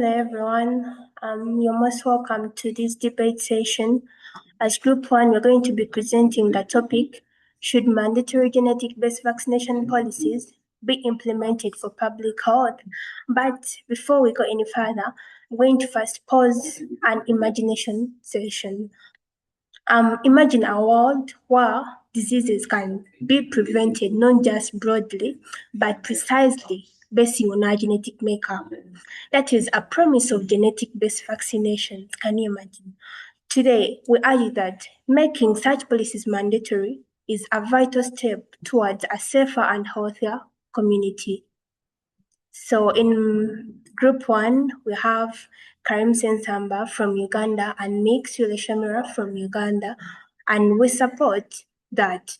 Hello everyone, you're most welcome to this debate session. As Group 1, we're going to be presenting the topic, should mandatory genetic-based vaccination policies be implemented for public health? But before we go any further, I'm going to first pause an imagination session. Imagine a world where diseases can be prevented not just broadly, but precisely based on our genetic makeup. That is a promise of genetic-based vaccinations. Can you imagine? Today, we argue that making such policies mandatory is a vital step towards a safer and healthier community. So in Group 1, we have Karim Sensamba from Uganda and Mix Shamira from Uganda, and we support that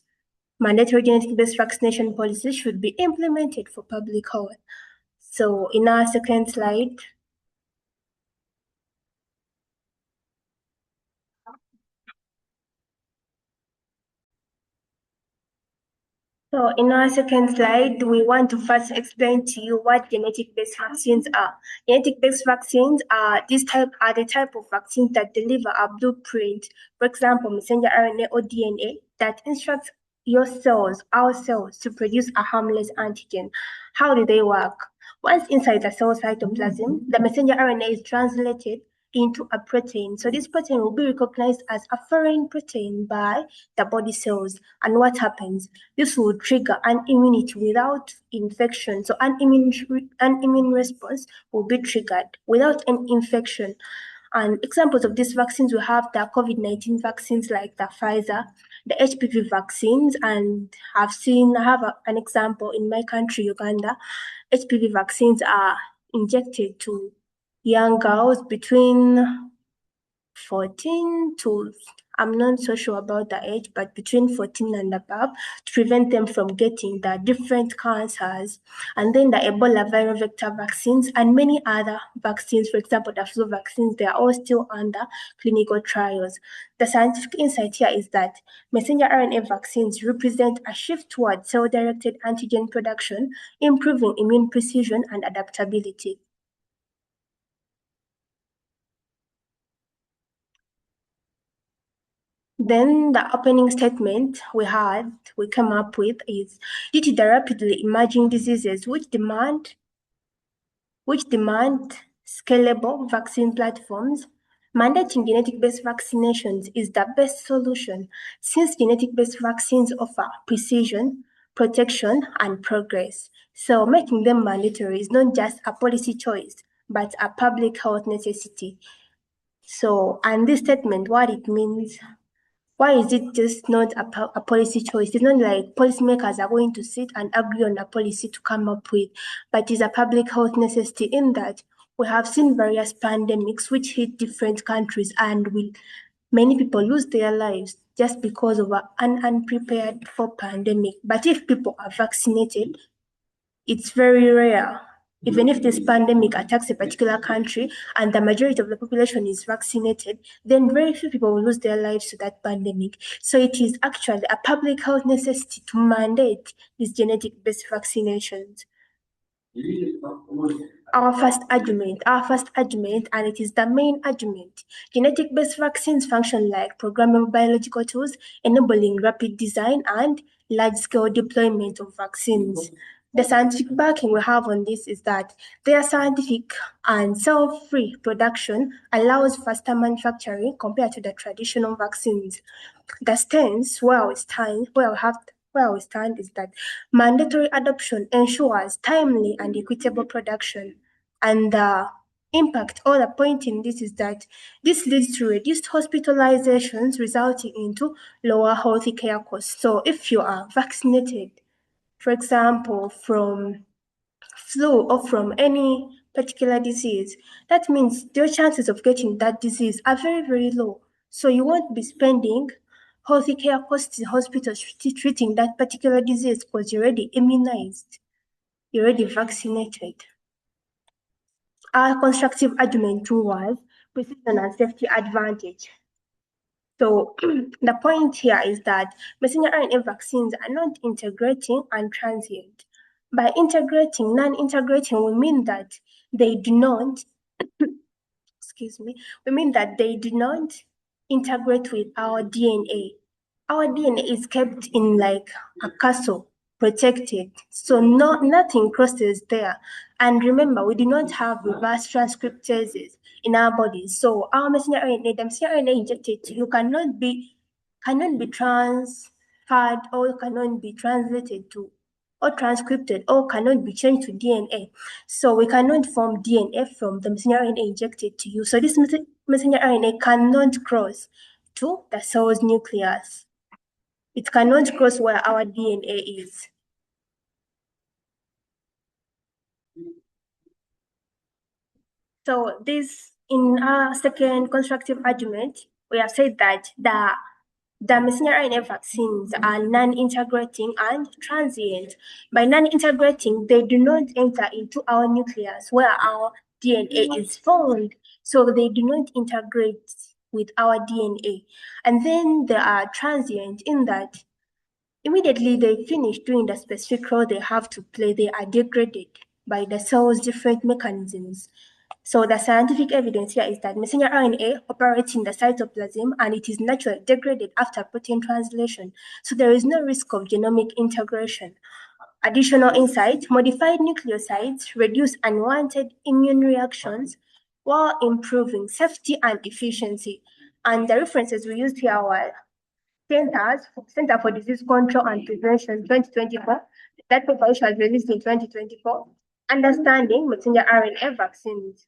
mandatory genetic-based vaccination policies should be implemented for public health. So in our second slide, we want to first explain to you what genetic-based vaccines are. Genetic-based vaccines are the type of vaccines that deliver a blueprint, for example, messenger RNA or DNA, that instructs our cells, to produce a harmless antigen. How do they work? Once inside the cell cytoplasm, the messenger RNA is translated into a protein. So this protein will be recognized as a foreign protein by the body cells. And what happens? This will trigger an immunity without infection. So an immune response will be triggered without an infection. And examples of these vaccines, we have the COVID-19 vaccines like the Pfizer, the HPV vaccines, and I have an example in my country, Uganda. HPV vaccines are injected to young girls between 14 to, I'm not so sure about the age, but between 14 and above, to prevent them from getting the different cancers. And then the Ebola viral vector vaccines and many other vaccines, for example, the flu vaccines, they are all still under clinical trials. The scientific insight here is that messenger RNA vaccines represent a shift towards cell-directed antigen production, improving immune precision and adaptability. Then the opening statement we came up with is, due to the rapidly emerging diseases which demand scalable vaccine platforms, mandating genetic-based vaccinations is the best solution, since genetic-based vaccines offer precision, protection, and progress. So making them mandatory is not just a policy choice, but a public health necessity. So, and this statement, what it means, why is it just not a policy choice? It's not like policymakers are going to sit and agree on a policy to come up with, but it's a public health necessity in that we have seen various pandemics which hit different countries, and many people lose their lives just because of an unprepared for pandemic. But if people are vaccinated, it's very rare. Even if this pandemic attacks a particular country and the majority of the population is vaccinated, then very few people will lose their lives to that pandemic. So it is actually a public health necessity to mandate these genetic-based vaccinations. Our first argument, and it is the main argument. Genetic-based vaccines function like programmable biological tools, enabling rapid design and large-scale deployment of vaccines. The scientific backing we have on this is that their scientific and cell-free production allows faster manufacturing compared to the traditional vaccines. The stance where we stand is that mandatory adoption ensures timely and equitable production. And the impact or the point in this is that this leads to reduced hospitalizations, resulting into lower healthcare costs. So if you are vaccinated, for example, from flu or from any particular disease, that means your chances of getting that disease are very, very low. So you won't be spending healthcare costs in hospitals treating that particular disease because you're already immunized, you're already vaccinated. Our constructive argument too was precision and safety advantage. So the point here is that messenger RNA vaccines are not integrating and transient. By non-integrating, we mean that they do not excuse me, we mean that they do not integrate with our DNA. Our DNA is kept in like a castle, protected, so nothing crosses there. And remember, we do not have reverse transcriptases in our bodies. So our messenger RNA, the messenger RNA injected to you cannot be transferred or cannot be translated to or transcripted or cannot be changed to DNA. So we cannot form DNA from the messenger RNA injected to you. So this messenger RNA cannot cross to the cell's nucleus. It cannot cross where our DNA is. So this, in our second constructive argument, we have said that the messenger RNA vaccines are non-integrating and transient. By non-integrating, they do not enter into our nucleus where our DNA is found. So they do not integrate with our DNA. And then they are transient in that immediately they finish doing the specific role they have to play, they are degraded by the cell's different mechanisms. So the scientific evidence here is that messenger RNA operates in the cytoplasm and it is naturally degraded after protein translation. So there is no risk of genomic integration. Additional insight, modified nucleosides reduce unwanted immune reactions while improving safety and efficiency. And the references we used here were Center for Disease Control and Prevention 2024. That paper was released in 2024. Understanding messenger RNA vaccines.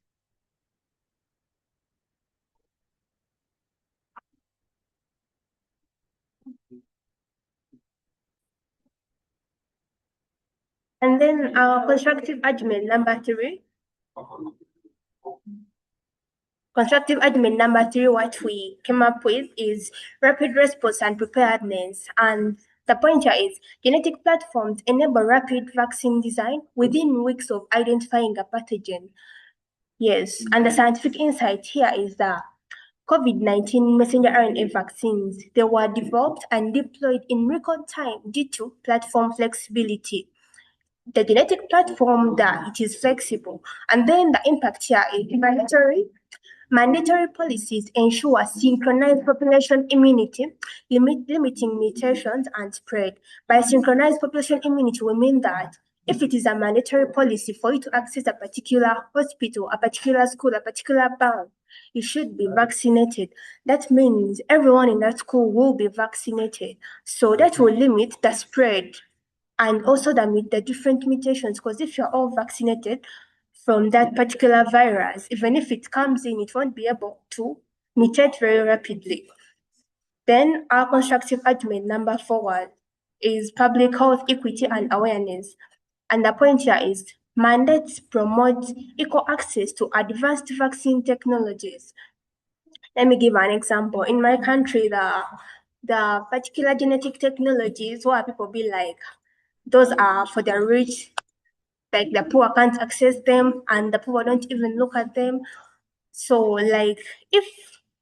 And then our constructive argument number three. Constructive argument number three, what we came up with is rapid response and preparedness. And the pointer is genetic platforms enable rapid vaccine design within weeks of identifying a pathogen. Yes, and the scientific insight here is that COVID-19 messenger RNA vaccines, they were developed and deployed in record time due to platform flexibility. The genetic platform that it is flexible. And then the impact here is mandatory policies ensure synchronized population immunity, limiting mutations and spread. By synchronized population immunity, we mean that if it is a mandatory policy for you to access a particular hospital, a particular school, a particular bank, you should be vaccinated. That means everyone in that school will be vaccinated. So that will limit the spread and also the different mutations. Because if you're all vaccinated from that particular virus, even if it comes in, it won't be able to mutate very rapidly. Then our constructive argument number four is public health equity and awareness. And the point here is mandates promote equal access to advanced vaccine technologies. Let me give an example. In my country, the particular genetic technologies where people be like, those are for the rich, like the poor can't access them and the poor don't even look at them. So like if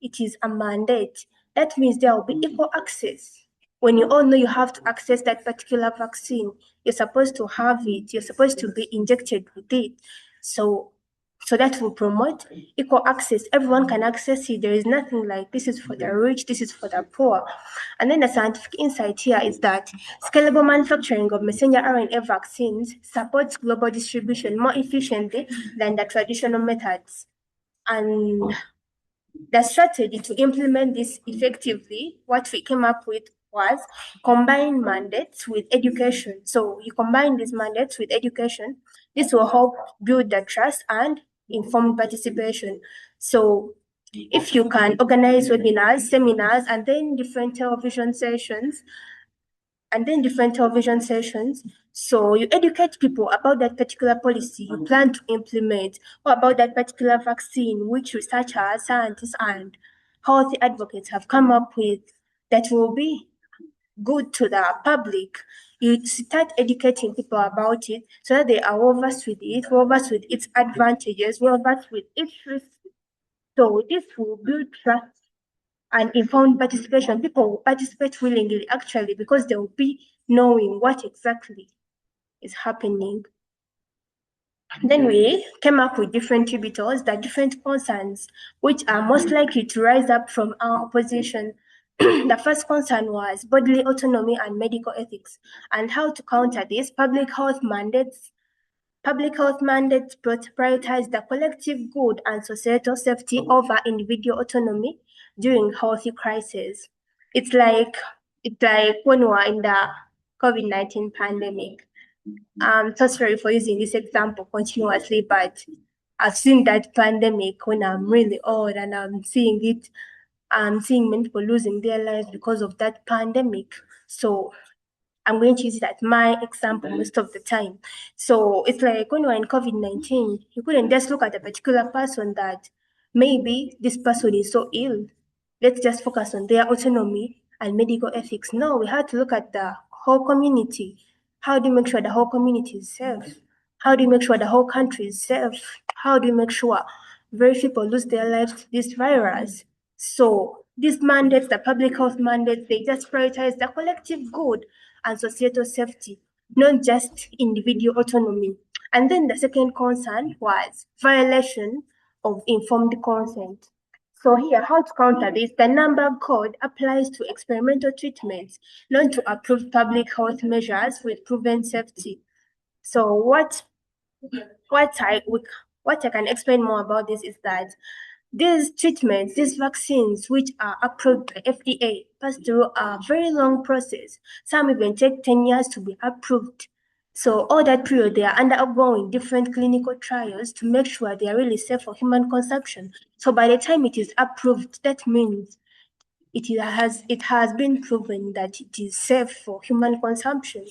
it is a mandate, that means there will be equal access. When you all know you have to access that particular vaccine, you're supposed to have it, you're supposed to be injected with it. So that will promote equal access. Everyone can access it. There is nothing like this is for the rich, this is for the poor. And then the scientific insight here is that scalable manufacturing of messenger RNA vaccines supports global distribution more efficiently than the traditional methods. And the strategy to implement this effectively, what we came up with was combine mandates with education. So you combine these mandates with education. This will help build the trust and informed participation. So if you can organize webinars, seminars, and then different television sessions, so you educate people about that particular policy you plan to implement, or about that particular vaccine which researchers, scientists, and health advocates have come up with that will be good to the public. You start educating people about it so that they are well versed with it, well versed with its advantages, well versed with its risks. So this will build trust and informed participation. People will participate willingly actually because they will be knowing what exactly is happening. Then we came up with different tributaries, the different concerns, which are most likely to rise up from our opposition. The first concern was bodily autonomy and medical ethics, and how to counter this. Public health mandates prioritize the collective good and societal safety over individual autonomy during healthy crises. It's like when we were in the COVID-19 pandemic. I'm so sorry for using this example continuously, but I've seen that pandemic when I'm really old and I'm seeing many people losing their lives because of that pandemic. So I'm going to use it as my example most of the time. So it's like when you're in COVID-19, you couldn't just look at a particular person that maybe this person is so ill. Let's just focus on their autonomy and medical ethics. No, we had to look at the whole community. How do you make sure the whole community is safe? How do you make sure the whole country is safe? How do you make sure very few people lose their lives to this virus? So these mandates, the public health mandates, they just prioritize the collective good and societal safety, not just individual autonomy. And then the second concern was violation of informed consent. So here, how to counter this? The number code applies to experimental treatments, not to approved public health measures with proven safety. So what I what I can explain more about this is that these treatments, these vaccines, which are approved by FDA, pass through a very long process. Some even take 10 years to be approved. So all that period, they are undergoing different clinical trials to make sure they are really safe for human consumption. So by the time it is approved, that means it has been proven that it is safe for human consumption.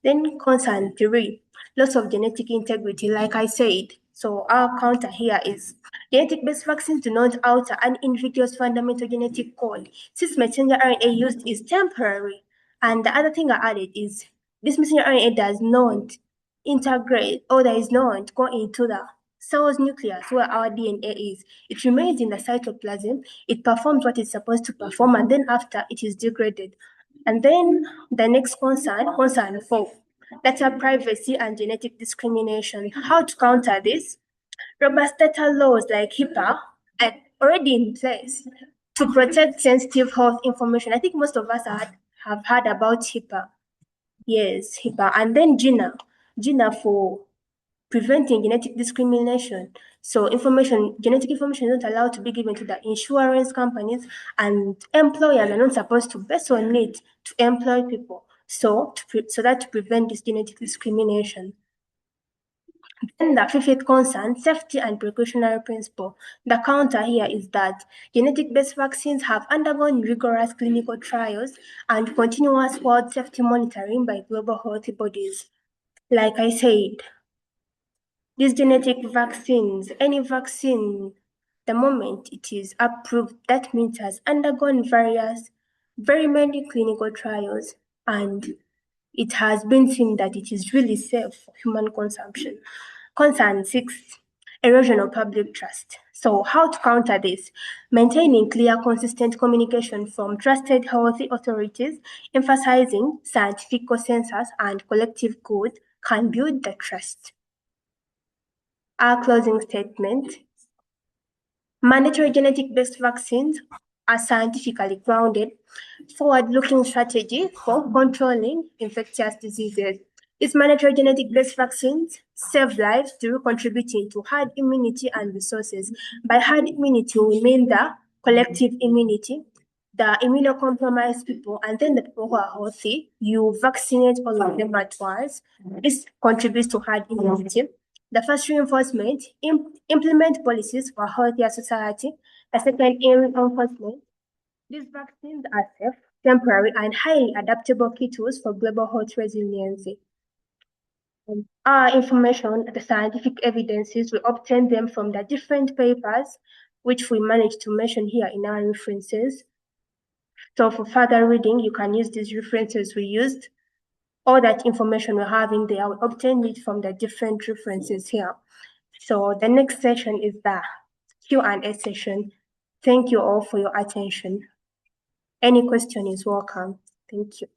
Then concern three, loss of genetic integrity, like I said. So our counter here is genetic-based vaccines do not alter an individual's fundamental genetic code. Since messenger RNA used is temporary, and the other thing I added is this messenger RNA does not integrate or does not go into the cell's nucleus where our DNA is. It remains in the cytoplasm, it performs what it's supposed to perform, and then after it is degraded. And then the next concern four, data privacy and genetic discrimination. How to counter this? Robust data laws like HIPAA are already in place to protect sensitive health information. I think most of us have heard about HIPAA. Yes, HIPAA. And then GINA for preventing genetic discrimination. So genetic information is not allowed to be given to the insurance companies, and employers are not supposed to base on it to employ people. So to prevent this genetic discrimination. Then the fifth concern, safety and precautionary principle. The counter here is that genetic-based vaccines have undergone rigorous clinical trials and continuous world safety monitoring by global health bodies. Like I said, these genetic vaccines, any vaccine, the moment it is approved, that means it has undergone very many clinical trials, and it has been seen that it is really safe for human consumption. Concern six, erosion of public trust. So how to counter this? Maintaining clear, consistent communication from trusted health authorities, emphasizing scientific consensus and collective good can build the trust. Our closing statement: mandatory genetic-based vaccines are scientifically grounded, forward-looking strategy for controlling infectious diseases. These mandatory genetic-based vaccines save lives through contributing to herd immunity and resources. By herd immunity, we mean the collective immunity, the immunocompromised people, and then the people who are healthy. You vaccinate all of them at once. This contributes to herd immunity. The first reinforcement, implement policies for a healthier society. The second reinforcement, these vaccines are safe, temporary, and highly adaptable key tools for global health resiliency. Our information, the scientific evidences, we obtain them from the different papers, which we managed to mention here in our references. So for further reading, you can use these references we used. All that information we have in there, we obtained it from the different references here. So the next session is the Q&A session. Thank you all for your attention. Any question is welcome. Thank you.